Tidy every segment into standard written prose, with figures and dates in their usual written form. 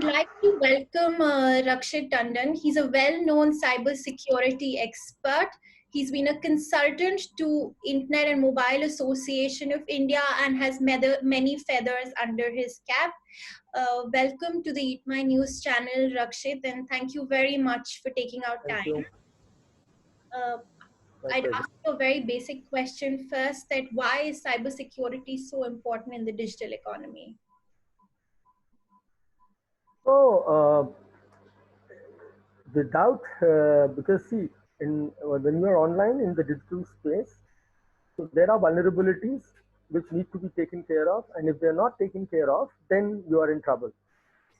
like to welcome Rakshit Tandon. He's a well-known cybersecurity expert. He's been a consultant to Internet and Mobile Association of India and has many feathers under his cap. Welcome to the Eat My News channel, Rakshit, and thank you very much for taking out Thank time. you. Uh, My I'd pleasure. ask you a very basic question first: that why is cybersecurity so important in the digital economy? So, because see, when you are online in the digital space, so there are vulnerabilities which need to be taken care of, and if they are not taken care of, then you are in trouble.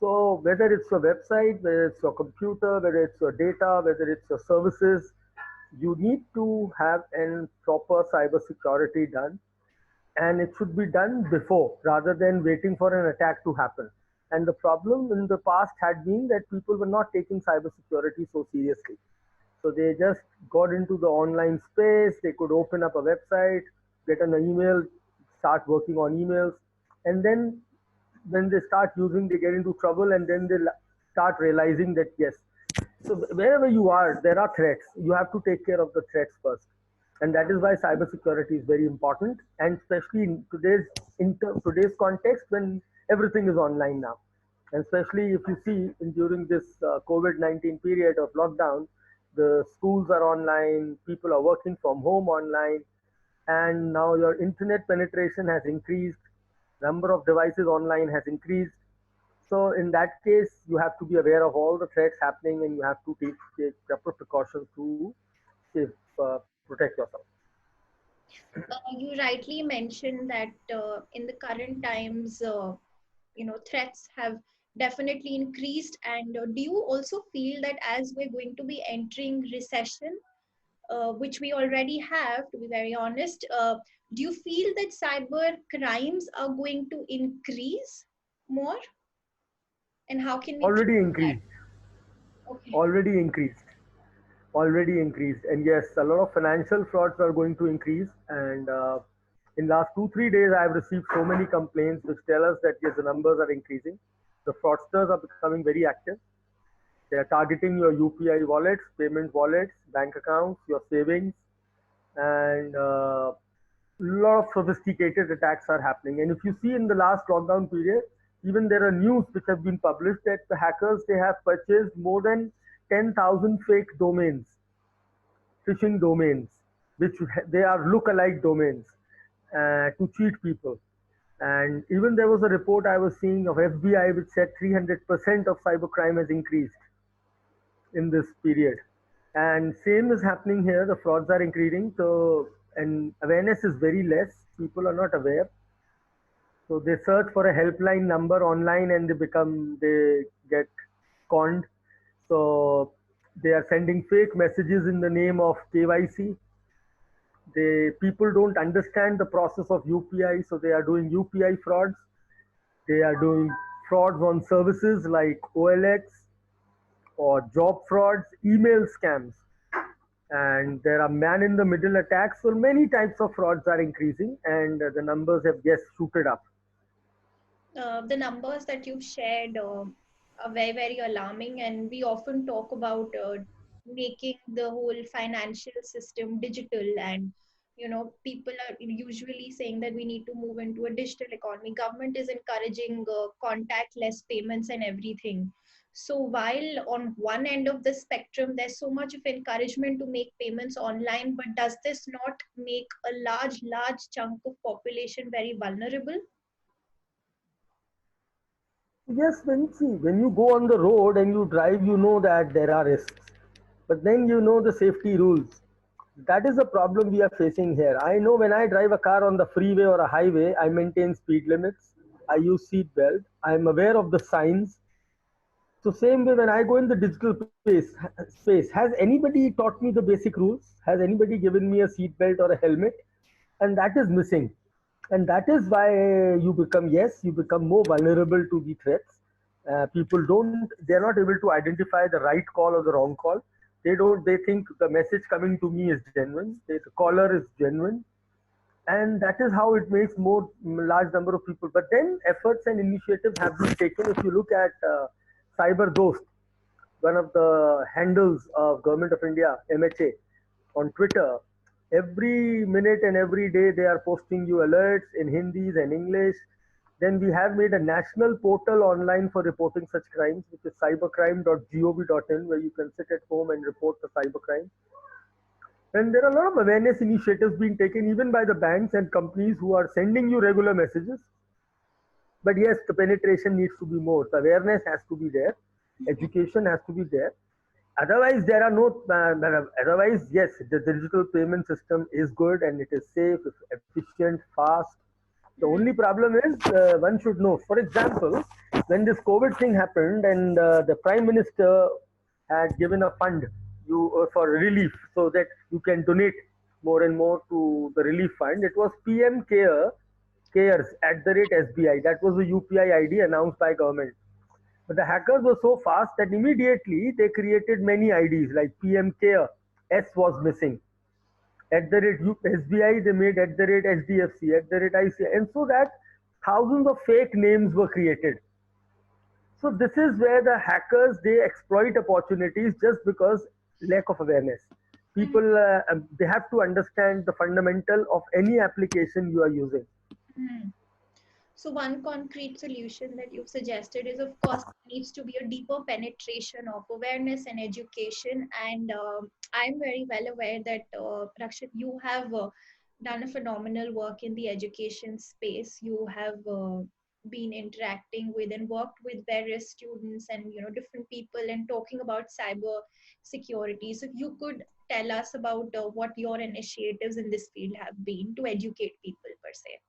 So, whether it's your website, whether it's your computer, whether it's your data, whether it's your services, you need to have a proper cyber security done, and it should be done before rather than waiting for an attack to happen. And the problem in the past had been that people were not taking cybersecurity so seriously. So they just got into the online space, they could open up a website, get an email, start working on emails, and then when they start using, they get into trouble, and then they start realizing that yes, so wherever you are, there are threats. You have to take care of the threats first, and that is why cybersecurity is very important, and especially in today's context when everything is online now, and especially if you see during this COVID-19 period of lockdown, the schools are online, people are working from home online, and now your internet penetration has increased, number of devices online has increased. So in that case, you have to be aware of all the threats happening, and you have to take proper precautions to save, protect yourself. You rightly mentioned that in the current times, threats have definitely increased. And do you also feel that as we're going to be entering recession, which we already have, to be very honest, do you feel that cyber crimes are going to increase more? And how can we Already prevent that? increased, Okay. already increased, already increased, and yes, a lot of financial frauds are going to increase. And in last 2 3 days, I have received so many complaints which tell us that yes, the numbers are increasing. The fraudsters are becoming very active. They are targeting your UPI wallets, payment wallets, bank accounts, your savings, and lot of sophisticated attacks are happening. And if you see in the last lockdown period, even there are news which have been published that the hackers, they have purchased more than 10,000 fake domains, phishing domains, which they are look-alike domains, to cheat people. And even there was a report I was seeing of FBI which said 300% of cybercrime has increased in this period. And same is happening here. The frauds are increasing. So, and awareness is very less. People are not aware. So they search for a helpline number online, and they get conned. So they are sending fake messages in the name of KYC. People don't understand the process of UPI, so they are doing UPI frauds. They are doing frauds on services like OLX or job frauds, email scams, and there are man in the middle attacks. So many types of frauds are increasing, and the numbers have just shooted up. The numbers that you've shared are very, very alarming, and we often talk about making the whole financial system digital. And people are usually saying that we need to move into a digital economy. Government is encouraging contactless payments and everything. So while on one end of the spectrum there's so much of encouragement to make payments online, but does this not make a large chunk of population very vulnerable? Yes, when you go on the road and you drive, you know that there are risks, but then you know the safety rules. That is the problem we are facing here. I know when I drive a car on the freeway or a highway, I maintain speed limits. I use seat belt. I am aware of the signs. So same way when I go in the space, has anybody taught me the basic rules? Has anybody given me a seat belt or a helmet? And that is missing. And that is why you become more vulnerable to the threats. They're not able to identify the right call or the wrong call. They think the message coming to me is genuine. The caller is genuine, and that is how it makes more large number of people. But then efforts and initiatives have been taken. If you look at Cyber Dost, one of the handles of Government of India, MHA, on Twitter. Every minute and every day they are posting you alerts in Hindi and English. Then we have made a national portal online for reporting such crimes, which is cybercrime.gov.in, where you can sit at home and report the cybercrime. And there are a lot of awareness initiatives being taken even by the banks and companies who are sending you regular messages. But yes, the penetration needs to be more. The awareness has to be there. Education has to be there. Otherwise, there are no. Otherwise, yes, the digital payment system is good and it is safe, efficient, fast. The only problem is one should know. For example, when this COVID thing happened and the Prime Minister had given a fund for relief so that you can donate more and more to the relief fund. It was PM Cares @SBI. That was the UPI ID announced by government. But the hackers were so fast that immediately they created many IDs like PM Care. S was missing. @SBI, they made @HDFC, @ICI, and so that thousands of fake names were created. So this is where the hackers, they exploit opportunities just because lack of awareness. People, they have to understand the fundamental of any application you are using. So one concrete solution that you've suggested is, of course, needs to be a deeper penetration of awareness and education. And I'm very well aware that Rakshit, you have done a phenomenal work in the education space. You have been interacting with and worked with various students and different people and talking about cyber security. So if you could tell us about what your initiatives in this field have been to educate people per se.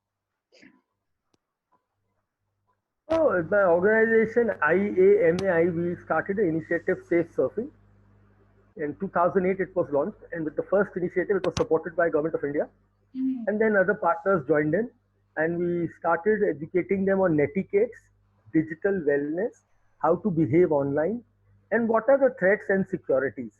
So, my organization IAMAI, we started an initiative Safe Surfing. In 2008, it was launched, and with the first initiative, it was supported by Government of India. And then other partners joined in, and we started educating them on netiquettes, digital wellness, how to behave online, and what are the threats and securities.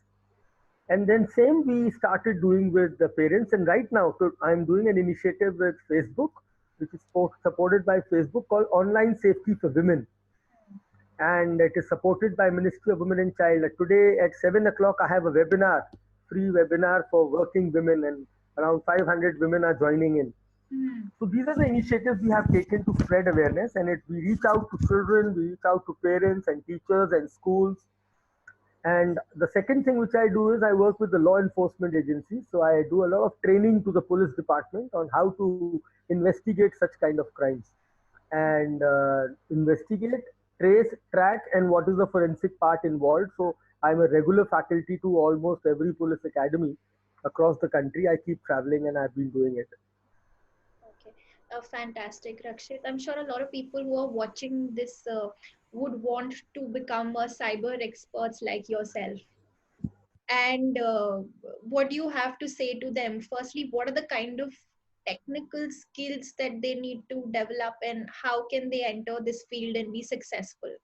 And then same we started doing with the parents. And right now, so I'm doing an initiative with Facebook, which is supported by Facebook, called Online Safety for Women. And it is supported by Ministry of Women and Child. Today at 7 o'clock, I have a webinar, free webinar for working women, and around 500 women are joining in. So these are the initiatives we have taken to spread awareness, and we reach out to children, we reach out to parents and teachers and schools. And the second thing which I do is I work with the law enforcement agencies. So I do a lot of training to the police department on how to investigate such kind of crimes and investigate, trace, track, and what is the forensic part involved. So I'm a regular faculty to almost every police academy across the country. I keep traveling and I've been doing it. Fantastic, Rakshit. I'm sure a lot of people who are watching this would want to become a cyber experts like yourself. And what do you have to say to them? Firstly, what are the kind of technical skills that they need to develop, and how can they enter this field and be successful?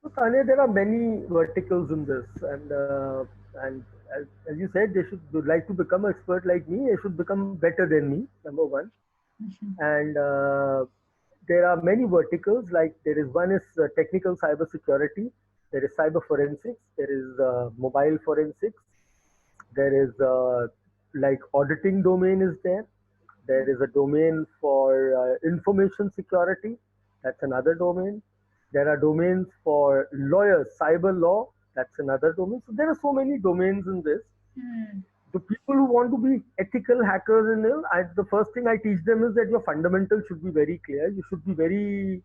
So, Tanya, there are many verticals in this, and as you said, they should like to become an expert like me. They should become better than me. Number one, and there are many verticals. Like there is one is technical cyber security. There is cyber forensics. There is mobile forensics. There is like auditing domain is there. There is a domain for information security. That's another domain. There are domains for lawyers, cyber law. That's another domain. So there are so many domains in this. The people who want to be ethical hackers in it, the first thing I teach them is that your fundamentals should be very clear. You should be very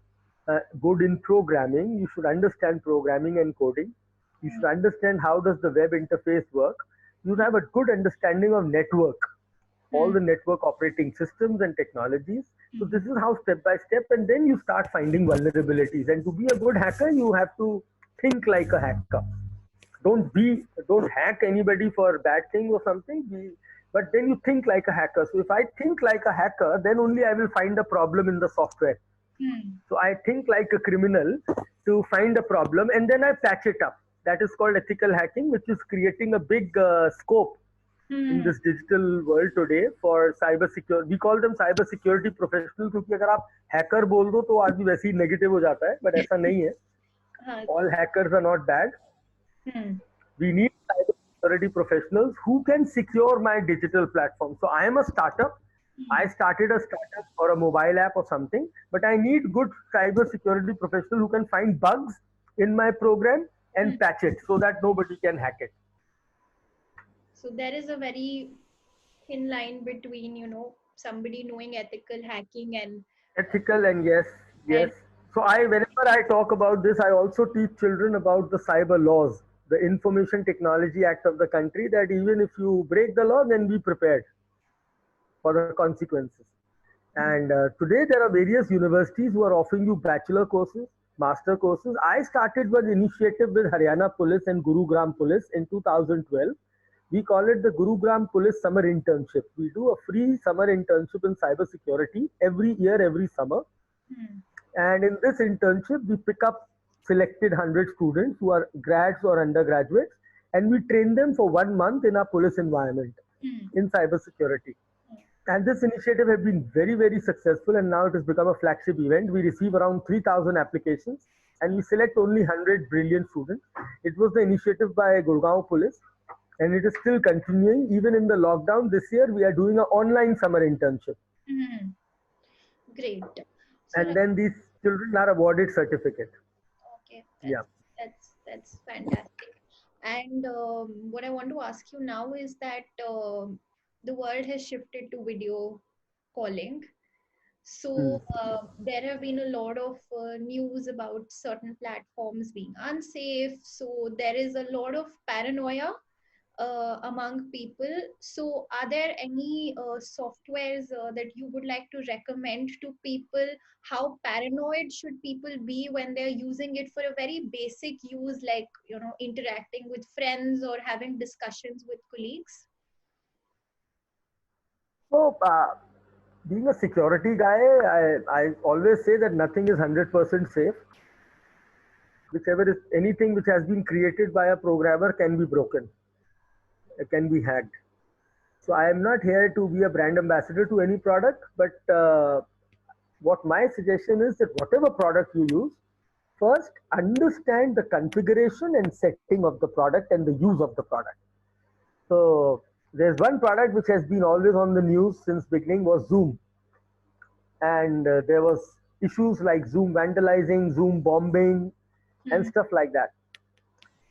good in programming. You should understand programming and coding. You should understand how does the web interface work. You should have a good understanding of network, all the network operating systems and technologies. So this is how step by step, and then you start finding vulnerabilities. And to be a good hacker, you have to think like a hacker. Don't hack anybody for bad thing or something. But then you think like a hacker. So if I think like a hacker, then only I will find a problem in the software. So I think like a criminal to find a problem, and then I patch it up. That is called ethical hacking, which is creating a big scope in Hmm. this digital world today for cyber security. We call them cyber security professionals क्योंकि अगर आप hacker बोल दो तो आदमी वैसे ही negative हो जाता है, but ऐसा नहीं है. Uh, All hackers are not bad. hmm. We need cybersecurity professionals who can secure my digital platform. So I am a startup. I Hmm. started a startup or a mobile app or something, but I need good cybersecurity professional who can find bugs in my program Hmm. and patch it so that nobody can hack it. So there is a very thin line between, somebody knowing ethical hacking Ethical and yes, and yes. So whenever I talk about this, I also teach children about the cyber laws, the Information Technology Act of the country, that even if you break the law, then be prepared for the consequences. Hmm. And today there are various universities who are offering you bachelor courses, master courses. I started one initiative with Haryana Police and Gurugram Police in 2012. We call it the Gurugram Police Summer Internship. We do a free summer internship in cybersecurity every year, every summer. Hmm. And in this internship, we pick up selected 100 students who are grads or undergraduates, and we train them for 1 month in our police environment Hmm. in cybersecurity. Hmm. And this initiative has been very, very successful, and now it has become a flagship event. We receive around 3,000 applications, and we select only 100 brilliant students. It was the initiative by Gurgaon Police, and it is still continuing. Even in the lockdown this year, we are doing an online summer internship, Hmm. Great. So, and then these children are awarded certificate. okay, Yeah. that's fantastic. And what I want to ask you now is that the world has shifted to video calling. Hmm. So there have been a lot of news about certain platforms being unsafe. So there is a lot of paranoia among people. So, are there any softwares that you would like to recommend to people? How paranoid should people be when they're using it for a very basic use, like interacting with friends or having discussions with colleagues? So, being a security guy, I always say that nothing is 100% safe. Whichever is anything which has been created by a programmer can be broken, can be hacked. So I am not here to be a brand ambassador to any product, but what my suggestion is that whatever product you use, first understand the configuration and setting of the product and the use of the product. So there's one product which has been always on the news since beginning was Zoom, and there was issues like Zoom vandalizing, Zoom bombing, and Hmm. stuff like that.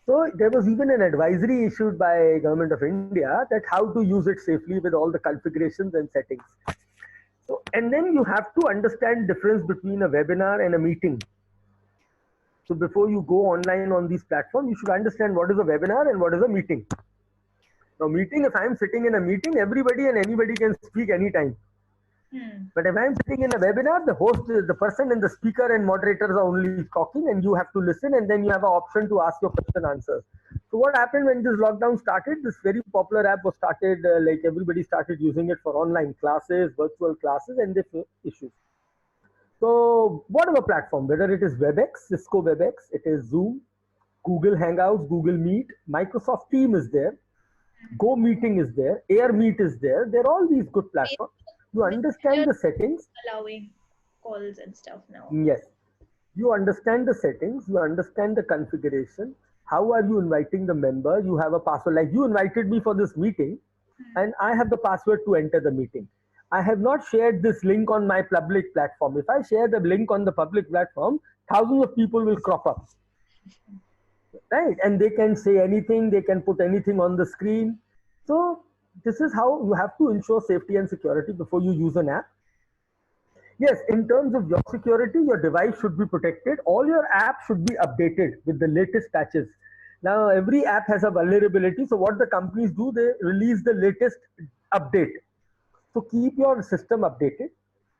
So there was even an advisory issued by Government of India that how to use it safely with all the configurations and settings. So and then you have to understand difference between a webinar and a meeting. So before you go online on these platforms, you should understand what is a webinar and what is a meeting. Now meeting, if I am sitting in a meeting, everybody and anybody can speak anytime. Hmm. But if I'm sitting in a webinar, the host, the person and the speaker and moderators are only talking and you have to listen and then you have an option to ask your question answers. So what happened when this lockdown started, this very popular app was started, like everybody started using it for online classes, virtual classes and they face issues. So whatever platform, whether it is WebEx, Cisco WebEx, it is Zoom, Google Hangouts, Google Meet, Microsoft Team is there, Go Meeting is there, Air Meet is there. They're all these good platforms. You understand Messenger the settings. allowing calls and stuff now. Yes. You understand the settings, you understand the configuration. How are you inviting the member? You have a password. Like you invited me for this meeting, Hmm. and I have the password to enter the meeting. I have not shared this link on my public platform. If I share the link on the public platform, thousands of people will crop up, right? And they can say anything, they can put anything on the screen. So, this is how you have to ensure safety and security before you use an app. Yes, in terms of your security, your device should be protected. All your apps should be updated with the latest patches. Now, every app has a vulnerability. So, what the companies do, they release the latest update. So, keep your system updated,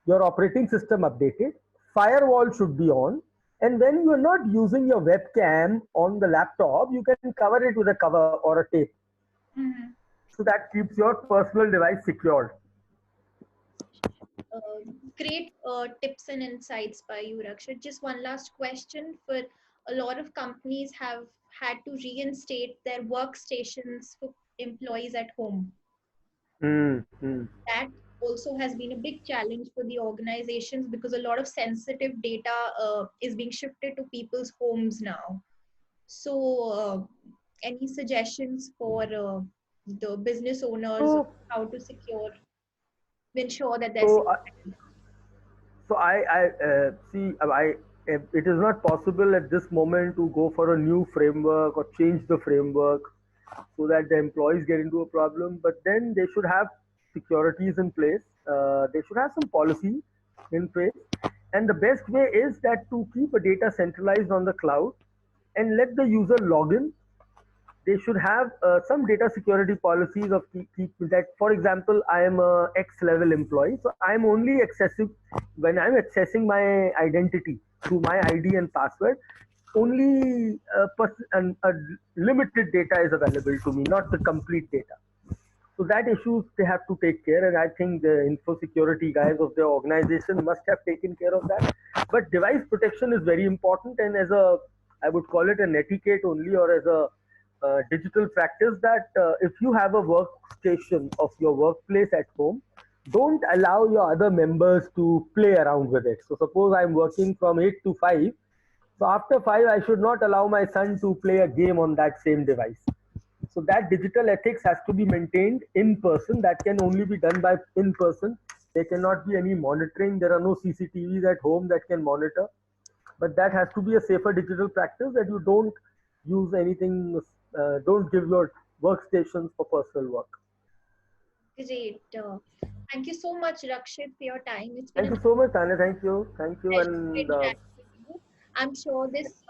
your operating system updated. Firewall should be on. And when you are not using your webcam on the laptop, you can cover it with a cover or a tape. Mhm. So, that keeps your personal device secured. Great tips and insights by you, Rakshit. Just one last question. For a lot of companies have had to reinstate their workstations for employees at home. That also has been a big challenge for the organizations because a lot of sensitive data is being shifted to people's homes now. So, any suggestions for the business owners So, how to ensure that they're so, safe? uh, so I see. It is not possible at this moment to go for a new framework or change the framework so that the employees get into a problem. But then they should have securities in place. They should have some policy in place. And the best way is that to keep a data centralized on the cloud and let the user log in. They should have some data security policies of keep that. For example, I am a X level employee, so I am only accessing when I'm accessing my identity through my ID and password. Only a limited data is available to me, not the complete data. So that issues they have to take care, and I think the info security guys of the organization must have taken care of that. But device protection is very important, and as a, I would call it an etiquette only, or as a digital practice, that if you have a workstation of your workplace at home, don't allow your other members to play around with it. So suppose I'm working from 8 to 5, so after 5, I should not allow my son to play a game on that same device. So that digital ethics has to be maintained in person. That can only be done by in person. There cannot be any monitoring. There are no CCTVs at home that can monitor. But that has to be a safer digital practice, that you don't use anything, don't give your workstations for personal work. Great. Thank you so much, Rakshit, for your time. It's been Thank a you so much, Tanya. Thank you. Thank you. pleasure to And interact with you. I'm sure this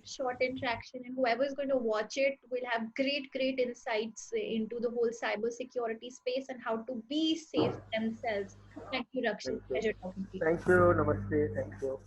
short interaction and whoever is going to watch it will have great insights into the whole cyber security space and how to be safe themselves. Thank you, Rakshit. thank you. Pleasure talking to you. Thank you. Namaste. Thank you.